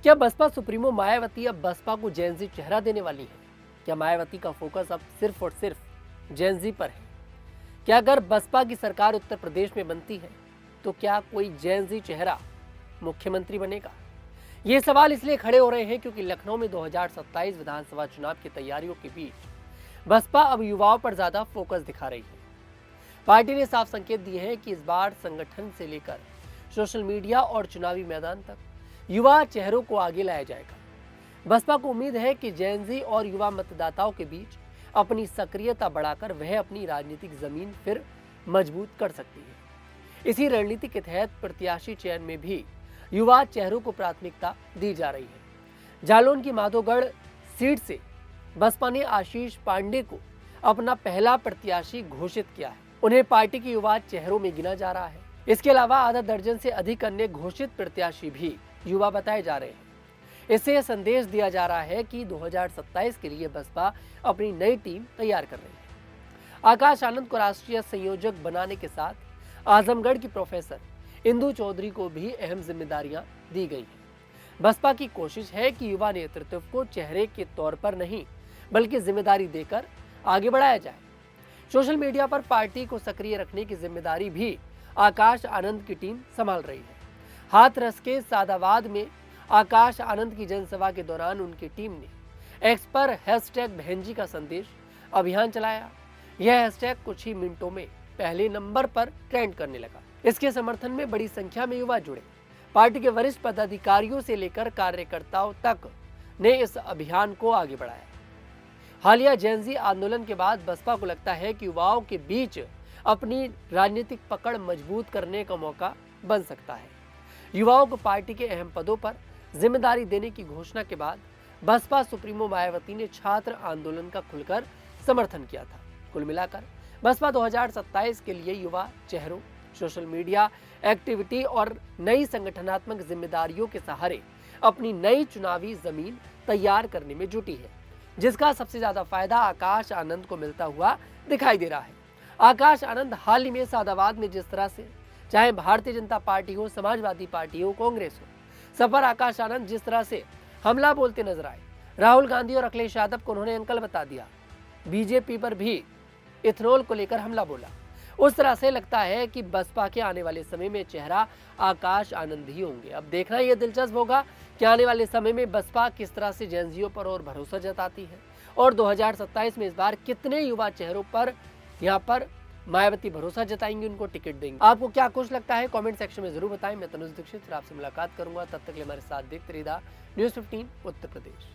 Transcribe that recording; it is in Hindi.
क्या बसपा सुप्रीमो मायावती अब बसपा को जेनजी चेहरा देने वाली है? क्या मायावती का फोकस अब सिर्फ और सिर्फ जेनजी पर है? क्या अगर बसपा की सरकार उत्तर प्रदेश में बनती है तो क्या कोई जेनजी चेहरा मुख्यमंत्री बनेगा? ये सवाल इसलिए खड़े हो रहे हैं क्योंकि लखनऊ में 2027 विधानसभा चुनाव की तैयारियों के बीच बसपा अब युवाओं पर ज्यादा फोकस दिखा रही है। पार्टी ने साफ संकेत दिए हैं कि इस बार संगठन से लेकर सोशल मीडिया और चुनावी मैदान तक युवा चेहरों को आगे लाया जाएगा। बसपा को उम्मीद है कि जेनजी और युवा मतदाताओं के बीच अपनी सक्रियता बढ़ाकर वह अपनी राजनीतिक जमीन फिर मजबूत कर सकती है। इसी रणनीति के तहत प्रत्याशी चयन में भी युवा चेहरों को प्राथमिकता दी जा रही है। जालौन की माधोगढ़ सीट से बसपा ने आशीष पांडे को अपना पहला प्रत्याशी घोषित किया है। उन्हें पार्टी के युवा चेहरों में गिना जा रहा है। इसके अलावा आधा दर्जन से अधिक अन्य घोषित प्रत्याशी भी युवा बताए जा रहे हैं। इससे यह संदेश दिया जा रहा है कि 2027 के लिए बसपा अपनी नई टीम तैयार कर रही है। आकाश आनंद को राष्ट्रीय संयोजक बनाने के साथ आजमगढ़ की प्रोफेसर इंदु चौधरी को भी अहम जिम्मेदारियां दी गई हैं। बसपा की कोशिश है कि युवा नेतृत्व को चेहरे के तौर पर नहीं बल्कि जिम्मेदारी देकर आगे बढ़ाया जाए। सोशल मीडिया पर पार्टी को सक्रिय रखने की जिम्मेदारी भी आकाश आनंद की टीम संभाल रही है। हाथरस के सादाबाद में आकाश आनंद की जनसभा के दौरान उनकी टीम ने एक्स पर #बहनजी का संदेश अभियान चलाया। यह हैशटैग कुछ ही मिनटों में पहले नंबर पर ट्रेंड करने लगा। इसके समर्थन में बड़ी संख्या में युवा जुड़े। पार्टी के वरिष्ठ पदाधिकारियों से लेकर कार्यकर्ताओं तक ने इस अभियान को आगे बढ़ाया। हालिया जेनजी आंदोलन के बाद बसपा को लगता है कि युवाओं के बीच अपनी राजनीतिक पकड़ मजबूत करने का मौका बन सकता है। युवाओं को पार्टी के अहम पदों पर जिम्मेदारी देने की घोषणा के बाद बसपा सुप्रीमो मायावती ने छात्र आंदोलन का खुलकर समर्थन किया था। कुल मिलाकर बसपा 2027 के लिए युवा चेहरों, सोशल मीडिया एक्टिविटी और नई संगठनात्मक जिम्मेदारियों के सहारे अपनी नई चुनावी जमीन तैयार करने में जुटी है, जिसका सबसे ज्यादा फायदा आकाश आनंद को मिलता हुआ दिखाई दे रहा है। आकाश आनंद हाल ही में सादाबाद में जिस तरह से, चाहे भारतीय जनता पार्टी हो, समाजवादी पार्टी हो, कांग्रेस हो, सब पर आकाश आनंद जिस तरह से हमला बोलते नजर आए, राहुल गांधी और अखिलेश यादव को उन्होंने अंकल बता दिया, बीजेपी पर भी इथेनॉल को लेकर हमला बोला, उस तरह से लगता है कि बसपा के आने वाले समय में चेहरा आकाश आनंद ही होंगे। अब देखना यह दिलचस्प होगा कि आने वाले समय में बसपा किस तरह से जेनजीओ पर और भरोसा जताती है और 2027 में इस बार कितने युवा चेहरों पर यहाँ पर मायावती भरोसा जताएंगे, उनको टिकट देंगे। आपको क्या कुछ लगता है कमेंट सेक्शन में जरूर बताएं। मैं तनुज दीक्षित फिर आपसे मुलाकात करूंगा। तब तक के लिए हमारे साथ देखते रहिए न्यूज़ 15 उत्तर प्रदेश।